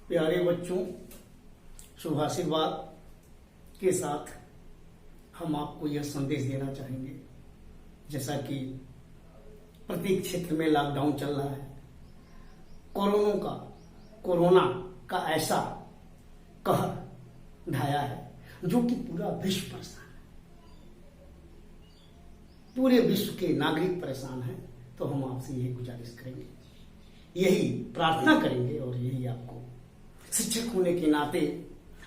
प्यारे बच्चों, शुभ आशीर्वाद के साथ हम आपको यह संदेश देना चाहेंगे। जैसा कि प्रत्येक क्षेत्र में लॉकडाउन चल रहा है, कोरोना का ऐसा कहर ढाया है जो कि पूरा विश्व परेशान है, पूरे विश्व के नागरिक परेशान हैं। तो हम आपसे यही गुजारिश करेंगे, यही प्रार्थना करेंगे और यही आपको शिक्षक होने के नाते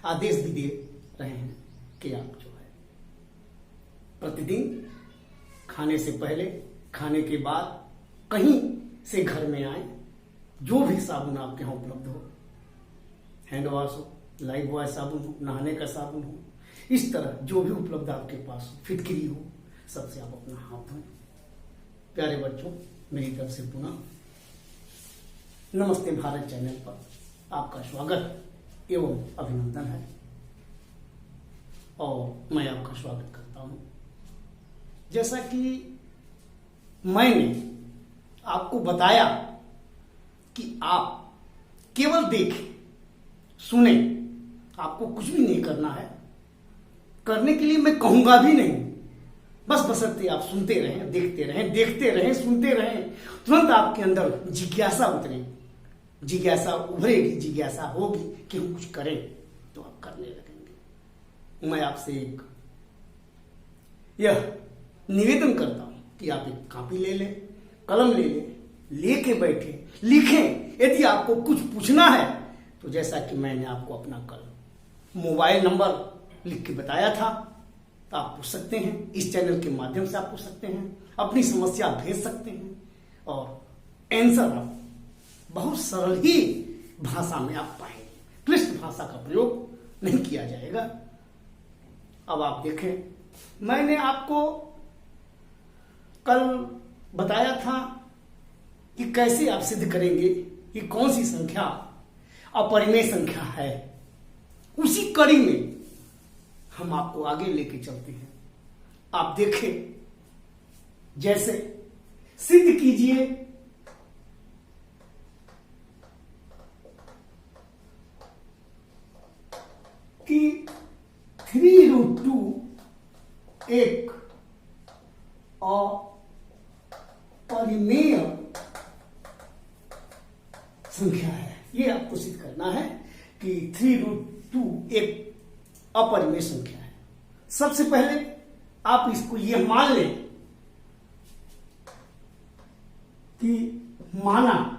आदेश भी दे रहे हैं कि आप जो है प्रतिदिन खाने से पहले, खाने के बाद कहीं से घर में आए, जो भी साबुन आपके यहाँ उपलब्ध हो, हैंड वॉश हो, लाइफ बॉय साबुन हो, नहाने का साबुन हो, इस तरह जो भी उपलब्ध आपके पास हो, फिटकरी हो, सबसे आप अपना हाथ धोएं। प्यारे बच्चों, मेरी तरफ से पुनः नमस्ते भारत चैनल पर आपका स्वागत एवं अभिनंदन है और मैं आपका स्वागत करता हूं। जैसा कि मैंने आपको बताया कि आप केवल देखें, सुने, आपको कुछ भी नहीं करना है। करने के लिए मैं कहूंगा भी नहीं, बस बशर्ते आप सुनते रहें, देखते रहें, सुनते रहें। तुरंत आपके अंदर जिज्ञासा उतरेगी, जिज्ञासा उभरेगी, जिज्ञासा होगी कि हम कुछ करें, तो आप करने लगेंगे। मैं आपसे एक यह निवेदन करता हूं कि आप एक कॉपी ले लें, कलम ले लें, लेके बैठे, लिखें। यदि आपको कुछ पूछना है तो जैसा कि मैंने आपको अपना कल मोबाइल नंबर लिख के बताया था, तो आप पूछ सकते हैं। इस चैनल के माध्यम से आप पूछ सकते हैं, अपनी समस्या भेज सकते हैं और आंसर आप बहुत सरल ही भाषा में आप पाएंगे। क्लिष्ट भाषा का प्रयोग नहीं किया जाएगा। अब आप देखें, मैंने आपको कल बताया था कि कैसे आप सिद्ध करेंगे कि कौन सी संख्या अपरिमेय संख्या है। उसी कड़ी में हम आपको आगे लेके चलते हैं। आप देखें, जैसे सिद्ध कीजिए कि 3√2 एक अपरिमेय संख्या है। ये आपको सिद्ध करना है कि 3√2 एक अपरिमेय संख्या है। सबसे पहले आप इसको यह मान लें कि माना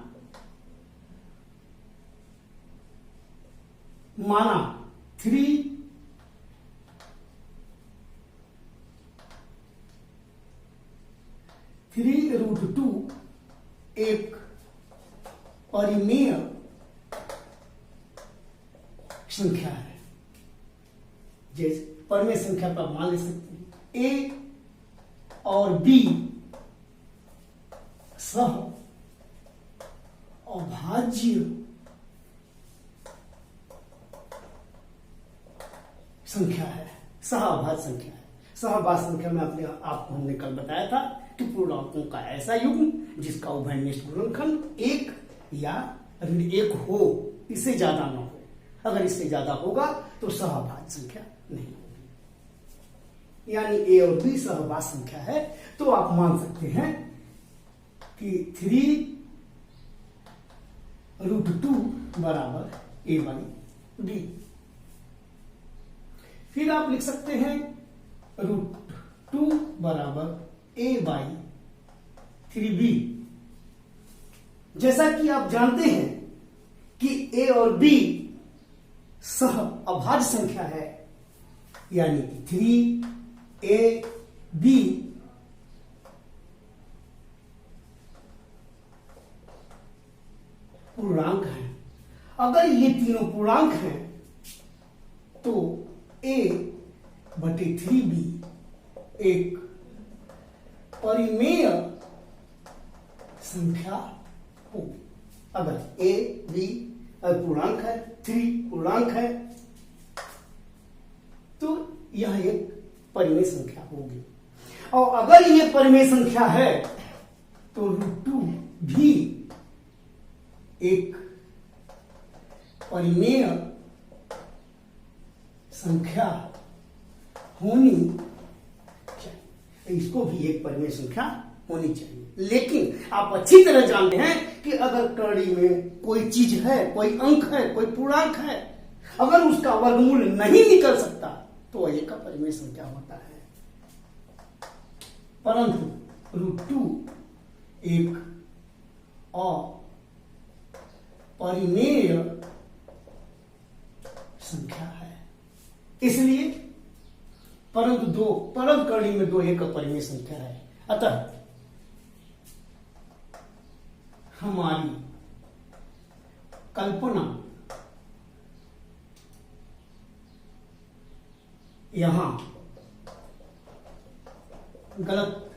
3√2 एक परिमेय संख्या है। जैसे परिमेय संख्या पर मान ले सकते हैं ए और बी सह अभाज्य संख्या है, सहअभाज्य संख्या है। सहअभाज्य संख्या में आपको हमने कल बताया था कि पूर्णांकों का ऐसा युग्म जिसका उभयनिष्ठ गुणनखंड एक या ऋण एक हो, इससे ज्यादा ना हो। अगर इससे ज्यादा होगा तो सहअभाज्य संख्या नहीं होगी। यानी ए और बी सहअभाज्य संख्या है, तो आप मान सकते हैं कि 3√2 बराबर a/b। फिर आप लिख सकते हैं √2 बराबर a/3b। जैसा कि आप जानते हैं कि a और b सहअभाज्य संख्या है, यानी 3ab पूर्णांक है। अगर ये तीनों पूर्णांक हैं तो a/3b एक परिमेय संख्या होगी। अगर a b पूर्णांक है, 3 पूर्णांक है, तो यह एक परिमेय संख्या होगी। और अगर यह परिमेय संख्या है तो √2 भी एक परिमेय संख्या होनी चाहिए। इसको भी एक परिमेय संख्या होनी चाहिए। लेकिन आप अच्छी तरह जानते हैं कि अगर कड़ी में कोई चीज है, कोई अंक है, कोई पूर्णांक है, अगर उसका वर्गमूल नहीं निकल सकता तो वह एक परिमेय संख्या होता है। परंतु √2 एक अपरिमेय संख्या है, इसलिए परंतु कड़ी में 2 एक अपरिमेय संख्या है। अतः हमारी कल्पना यहां गलत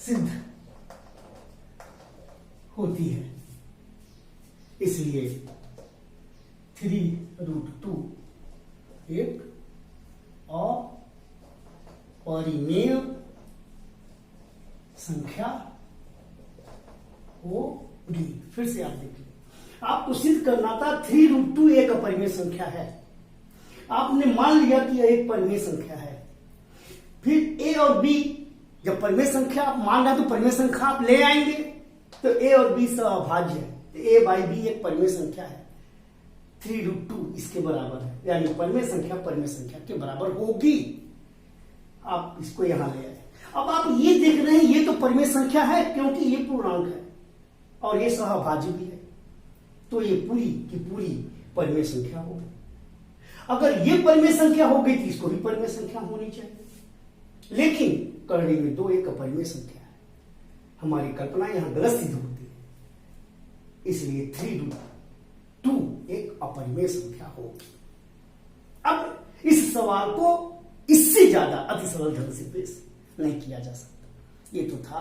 सिद्ध होती है। इसलिए 3√2 एक अपरिमेय संख्या होगी। फिर से आप देखिए, आपको सिद्ध करना था 3√2 एक अपरिमेय संख्या है। आपने मान लिया कि यह एक परिमेय संख्या है। फिर a और b, जब परिमेय संख्या आप मान रहे हैं तो परिमेय संख्या आप ले आएंगे, तो a और b सहअभाज्य है, तो a by b एक परिमेय संख्या है। 3√2 इसके बराबर है, यानी परिमेय संख्या परिमेय संख्या के बराबर होगी। आप इसको यहां ले आए। अब आप ये देख रहे हैं, ये तो परिमेय संख्या है क्योंकि ये पूर्णांक है और ये सहअभाज्य भी है, तो ये पूरी की पूरी परिमेय संख्या होगी। अगर ये परिमेय संख्या हो गई तो इसको भी परिमेय संख्या होनी चाहिए। लेकिन करड़ी में 2 एक अपरिमेय संख्या है। हमारी कल्पना यहां गलत सिद्ध होती है, इसलिए 3√2 एक अपरिमेय संख्या होगी। अब इस सवाल को इससे ज्यादा अति सरल ढंग से पेश नहीं किया जा सकता। ये तो था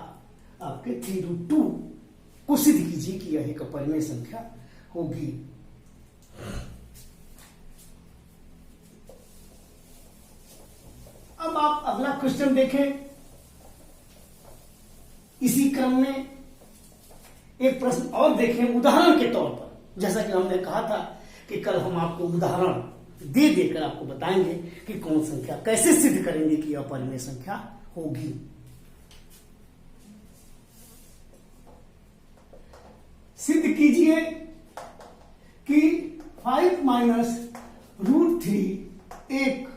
आपके 3√2 को सिद्ध कीजिए कि यह एक अपरिमेय संख्या होगी। अब आप अगला क्वेश्चन देखें। इसी क्रम में एक प्रश्न और देखें उदाहरण के तौर पर। जैसा कि हमने कहा था कि कल हम आपको उदाहरण दे देकर आपको बताएंगे कि कौन संख्या कैसे सिद्ध करेंगे कि यह अपरिमेय संख्या होगी। सिद्ध कीजिए कि 5 - √3 एक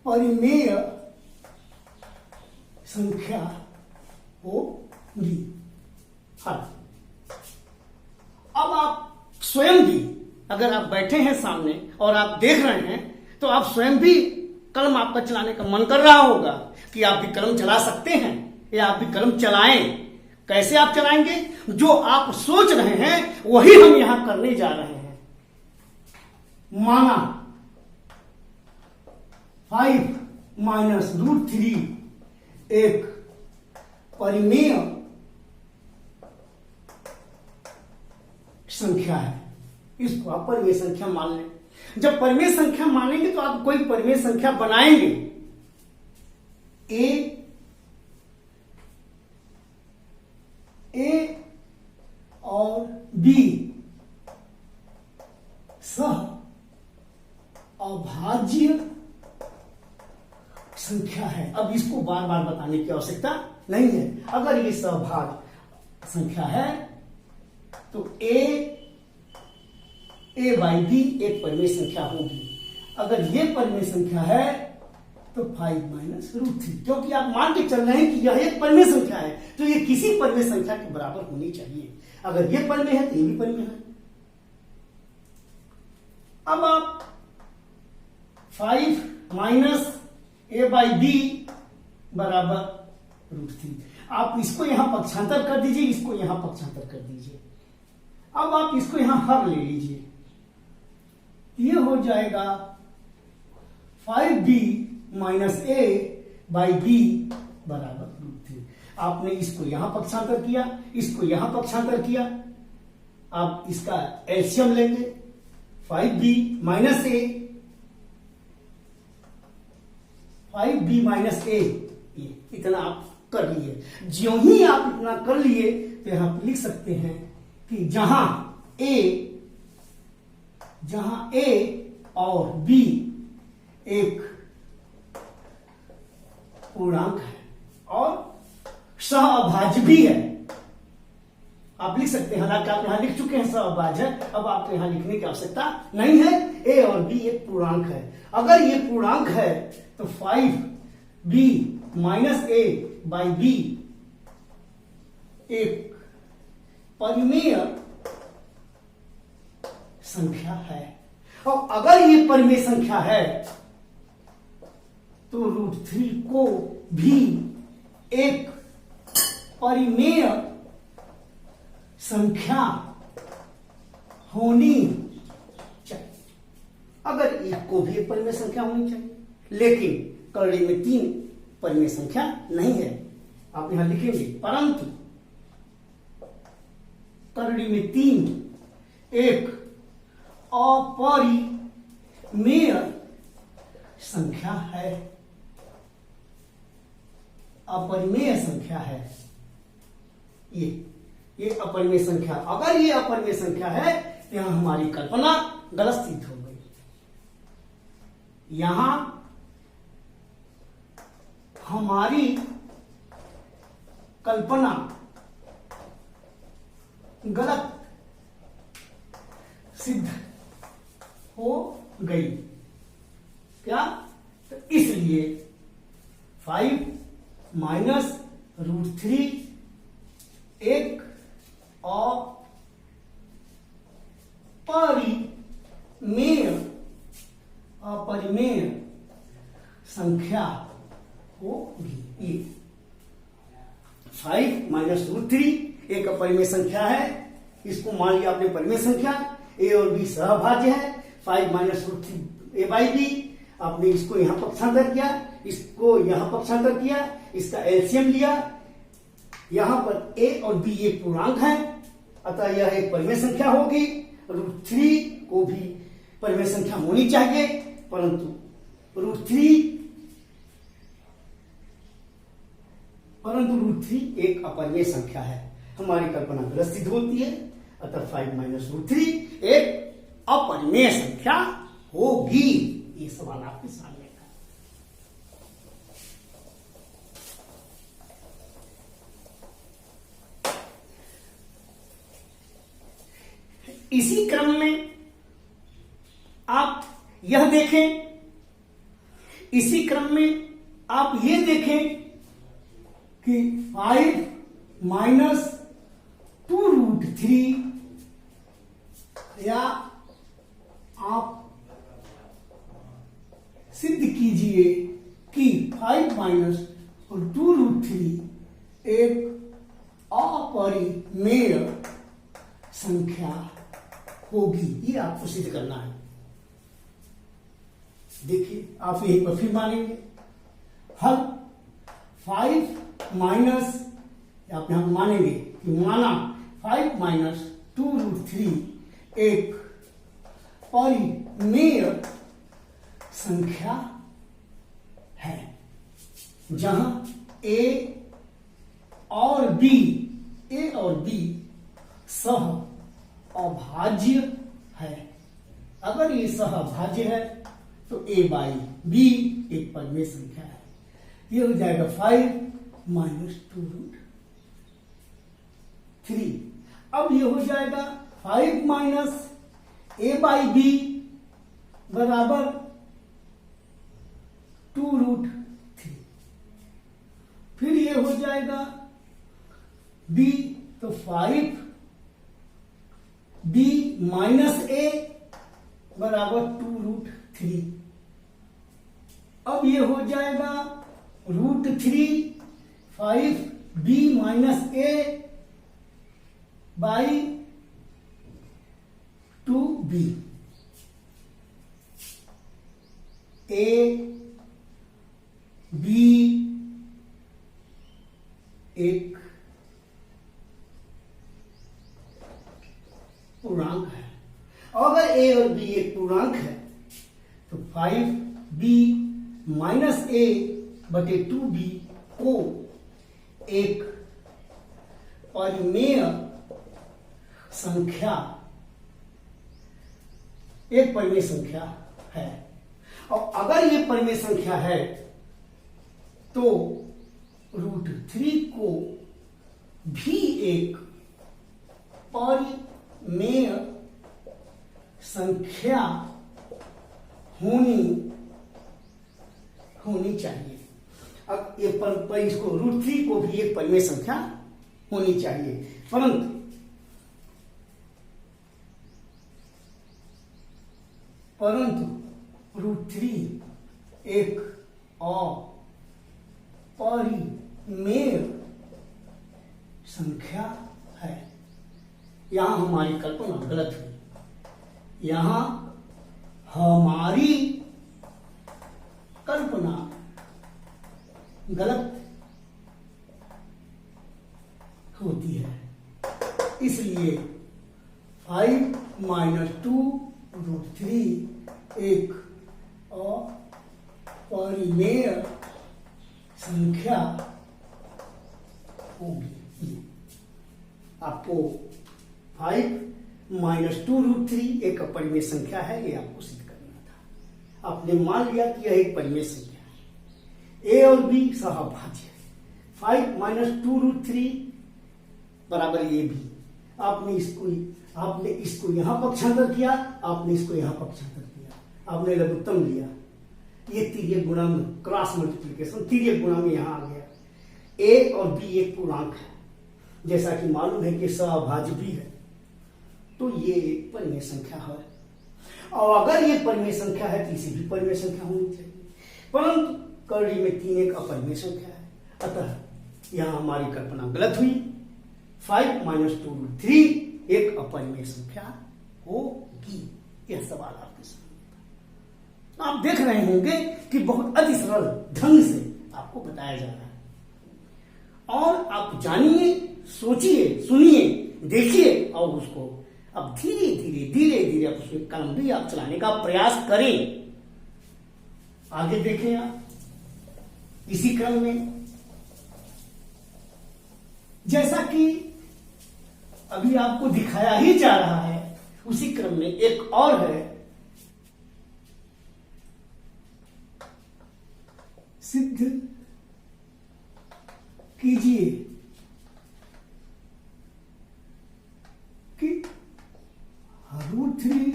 अपरिमेय संख्या होगी। अब आप स्वयं भी, अगर आप बैठे हैं सामने और आप देख रहे हैं, तो आप स्वयं भी कलम आपका चलाने का मन कर रहा होगा कि आप भी कलम चला सकते हैं या आप भी कलम चलाएं। कैसे आप चलाएंगे? जो आप सोच रहे हैं वही हम यहां करने जा रहे हैं। माना 5 - √3 एक परिमेय संख्या है। इसको आप परिमेय संख्या मान लें। जब परिमेय संख्या मानेंगे तो आप कोई परिमेय संख्या बनाएंगे। ए और बी सहअभाज्य संख्या है। अब इसको बार बार बताने की आवश्यकता नहीं है। अगर ये सहभाज्य संख्या है तो a by b एक परिमेय संख्या होगी। अगर ये परिमेय संख्या है तो 5 - √3, क्योंकि आप मान के चल रहे हैं कि यह एक परिमेय संख्या है तो ये किसी परिमेय संख्या के बराबर होनी चाहिए। अगर ये परिमेय है तो ये भी परिमेय है। अब आप 5 - a by b बराबर √3, आप इसको यहां पक्षांतर कर दीजिए, इसको यहां पक्षांतर कर दीजिए। अब आप इसको यहां हर ले लीजिए, ये हो जाएगा 5b - a by b बराबर √3। आपने इसको यहां पक्षांतर किया, इसको यहां पक्षांतर किया। आप इसका एलसीएम लेंगे, 5b - a, 5b - a, इतना आप कर लिए। ज्यों ही आप इतना कर लिए तो यहां लिख सकते हैं कि कि जहां ए और बी एक पूर्णांक है और सहअभाज्य भी है, आप लिख सकते हैं, हालांकि आप यहां लिख चुके हैं सहअभाज्य, अब आपको यहां लिखने की आवश्यकता नहीं है। ए और बी एक पूर्णांक है, अगर ये पूर्णांक है तो 5b minus A by B एक परिमेय संख्या है, और अगर ये परिमेय संख्या है तो √3 को भी एक परिमेय संख्या होनी चाहिए। अगर एक को भी एक परिमेय संख्या होनी चाहिए, लेकिन करड़ी में 3 परिमेय संख्या नहीं है, आप यहां लिखेंगे, परंतु करड़ी में 3 एक अपरिमेय संख्या है, अपरिमेय संख्या है। ये अपरिमेय संख्या, अगर ये अपरिमेय संख्या है तो यहां हमारी कल्पना गलत सिद्ध हो गई। यहां हमारी कल्पना गलत सिद्ध हो गई। क्या? तो इसलिए 5 माइनस √3 एक अपरिमेय संख्या होगी। ये 5 माइनस √3 एक अपरिमेय संख्या है, इसको मान लिया आपने परिमेय संख्या। ए और बी सहभाज्य है, 5 माइनस √3 ए बाई बी, आपने इसको यहां पक्षांतर किया, इसको यहां पक्षांतर किया, इसका एलसीएम लिया। यहां पर ए और बी एक पूर्णांक है, अतः यह एक परिमेय संख्या होगी। √3 को भी परिमेय संख्या होनी चाहिए, परंतु √3 एक अपरिमेय संख्या है, हमारी कल्पना गलत सिद्ध होती है। अतः 5 माइनस √3 एक अपरिमेय संख्या होगी। ये सवाल आपके सामने है। इसी क्रम में आप यह देखें, इसी क्रम में आप ये देखें कि 5 माइनस 2√3, या आप सिद्ध कीजिए कि 5 माइनस 2√3 एक अपरिमेय संख्या होगी। ये आपको सिद्ध करना है। देखिए, आप यहीं पर फिर मानेंगे हल 5 माइनस, आप यहां मानेंगे कि माना 5 माइनस 2√3 एक परिमेय संख्या है, जहां ए और बी सह अभाज्य है। अगर ये सह अभाज्य है तो ए बाई बी एक परिमेय संख्या है। ये हो जाएगा 5 माइनस 2√3। अब ये हो जाएगा 5 माइनस ए बाई बी बराबर 2√3। फिर ये हो जाएगा बी, तो 5 बी माइनस ए बराबर 2√3। अब ये हो जाएगा √3 5 B minus A by 2b। A B एक पूर्णांक है, अगर ए और बी एक पूर्णांक है तो 5b माइनस ए बटे 2b को एक परिमेय संख्या एक परिमेय संख्या है, और अगर ये परिमेय संख्या है तो √3 को भी एक परिमेय संख्या होनी चाहिए। अब ये इसको √3 को भी एक परिमेय संख्या होनी चाहिए, परंतु √3 एक अपरिमेय संख्या है। यहां हमारी कल्पना गलत हुई, यहां हमारी कल्पना गलत होती है, इसलिए 5 - 2 √3 एक अपरिमेय संख्या होगी। आपको 5 - 2 √3 एक अपरिमेय संख्या है, ये आपको सिद्ध करना था। आपने मान लिया कि यह एक परिमेय संख्या है, a और b सहभाज्य है। 5 - 2 √3 बराबर ab। आपने इसको यहां पक्षांतर किया, आपने इसको यहां पक्षांतर किया, आपने लघुत्तम लिया। ये तिर्यक गुणांक क्रॉस मल्टीप्लिकेशन तिर्यक गुणांक यहां आ गया। a और b एक पूर्णांक है, जैसा कि मालूम है कि सहभाज्य भी है, तो ये एक परिमेय संख्या है। और अगर ये परिमेय संख्या है तो इसे भी परिमेय संख्या होनी चाहिए, परंतु करड़ी में 3 एक अपरिमेय संख्या है, अतः यहां हमारी कल्पना गलत हुई। 5 - 2 √3 एक अपरिमेय संख्या होगी। यह सवाल आपके सामने, आप देख रहे होंगे कि बहुत अति सरल ढंग से आपको बताया जा रहा है, और आप जानिए, सोचिए, सुनिए, देखिए, और उसको अब धीरे धीरे आप उसमें कलम भी आप चलाने का प्रयास करें। आगे देखें आप इसी क्रम में, जैसा कि अभी आपको दिखाया ही जा रहा है, उसी क्रम में एक और है, सिद्ध कीजिए कि √3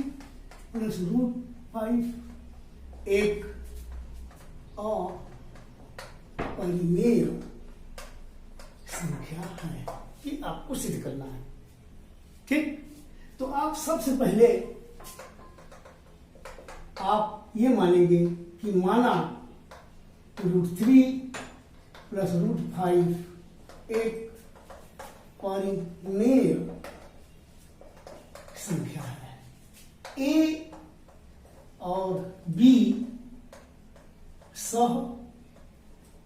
+ √5 एक अपरिमेय संख्या है। कि आपको सिद्ध करना है, ठीक। तो आप सबसे पहले आप ये मानेंगे कि माना √3 + √5 एक परिमेय संख्या है। a और b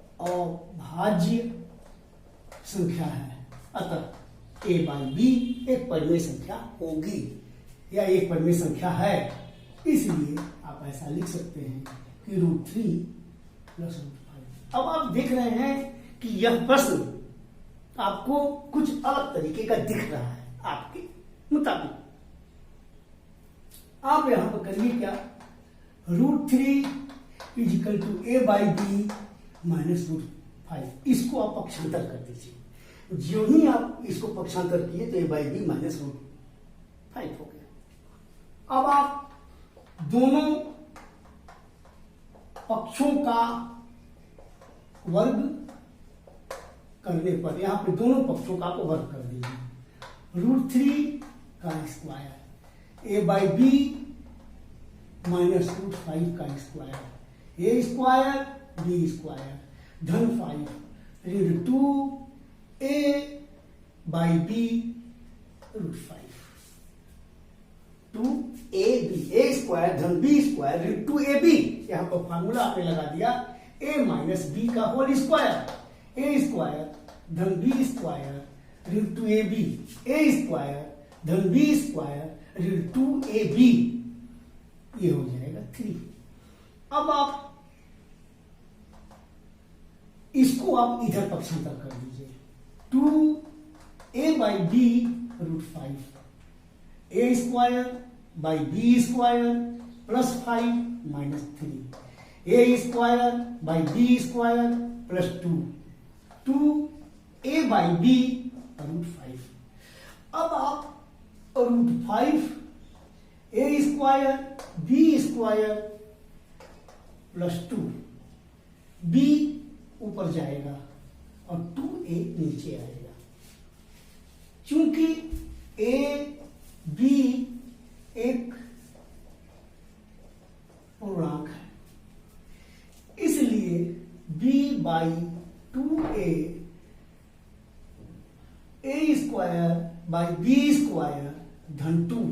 सहअभाज्य संख्या है, अतः a/b एक परिमेय संख्या होगी या एक परिमेय संख्या है। इसलिए आप ऐसा लिख सकते हैं कि √3 + √5। अब आप देख रहे हैं कि यह प्रश्न आपको कुछ अलग तरीके का दिख रहा है आपके मुताबिक। आप यहां पर करिए क्या, √3 = a/b - √5, इसको आप पक्षांतर कर दीजिए। जो ही आप इसको पक्षांतर किए तो a/b - √5 हो गया। अब आप दोनों पक्षों का वर्ग करने पर, यहां पे दोनों पक्षों का आप वर्ग कर दीजिए। √3 का स्क्वायर a/b - √5 का square, a square b square धन 5 ऋण 2 a/b √5 2ab, a स्क्वायर धन b स्क्वायर ऋण 2ab। यहां पर फॉर्मूला आपने लगा दिया a - b का होल स्क्वायर, a स्क्वायर धन b स्क्वायर ऋण 2ab, a स्क्वायर धन b स्क्वायर ऋण 2ab, ये हो जाएगा 3। अब आप इसको आप इधर पक्षांतर कर दीजिए, 2a/b √5 a square by B square plus 5 minus 3, a square by B square plus 2 a by b √5। अब आप √5 a square b square plus 2, b ऊपर जाएगा और 2a नीचे आएगा। चूंकि ए बी एक पूर्णांक है, इसलिए b by 2a A square by B square धन 2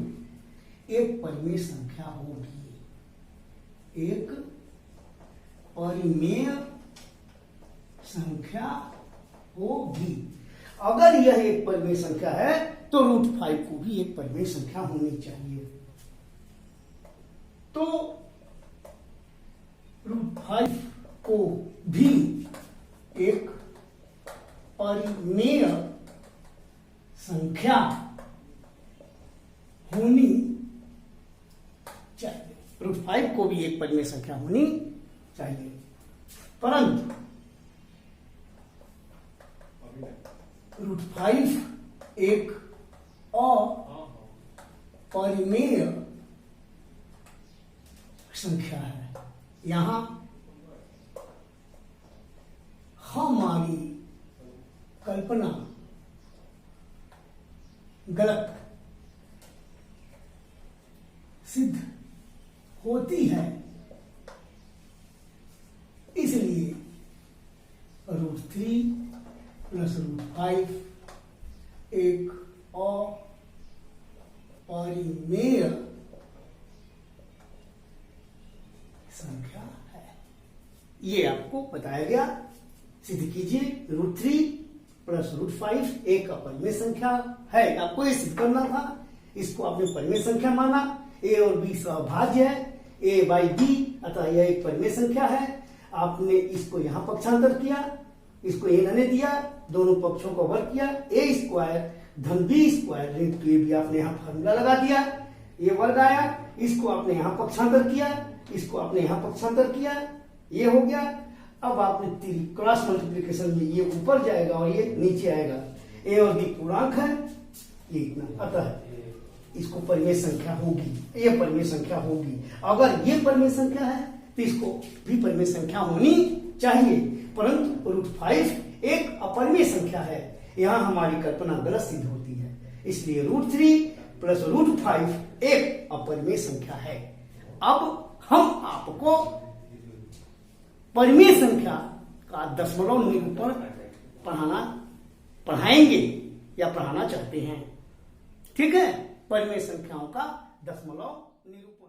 एक परिमेय संख्या होगी, एक परिमेय संख्या होगी। अगर यह एक परिमेय संख्या है तो √5 को भी एक परिमेय संख्या होनी चाहिए। तो √5 को भी एक परिमेय संख्या होनी चाहिए, √5 को भी एक परिमेय संख्या होनी चाहिए। परंतु √5 एक अपरिमेय संख्या है। यहां हमारी कल्पना गलत सिद्ध होती है, इसलिए √3 प्लस √5 एक अपरिमेय संख्या है। ये आपको बताया गया। सिद्ध कीजिए √3 प्लस √5 एक अपरिमेय संख्या है। आपको ये सिद्ध करना था, इसको आपने परिमेय संख्या माना। ए और बी सहभाज्य है, ए बाई बी, अतः यह एक परिमेय संख्या है। आपने इसको यहां पक्षांतर किया, इसको इन्होंने दिया, दोनों पक्षों को वर्ग किया, ए स्क्वायर धन B square link to A B, आपने यहां फॉर्मूला लगा दिया, ये वर्ग आया, इसको आपने यहां पक्षांतर किया, इसको आपने यहां पक्षांतर किया, ये हो गया। अब आपने क्रॉस मल्टीप्लीकेशन में ये ऊपर जाएगा और ये नीचे आएगा। ए और बी पूर्णांक है, ये इतना, अतः इसको परिमेय संख्या होगी, ये परिमेय संख्या होगी। अगर ये परिमेय संख्या है तो इसको भी परिमेय संख्या होनी चाहिए, परंतु √5 एक अपरिमेय संख्या है। यहां हमारी कल्पना गलत सिद्ध होती है, इसलिए √3 प्लस √5 एक अपरिमेय संख्या है। अब हम आपको परिमेय संख्या का दशमलव निरूपण पढ़ाएंगे या पढ़ाना चाहते हैं। ठीक है, परिमेय संख्याओं का दशमलव निरूपण।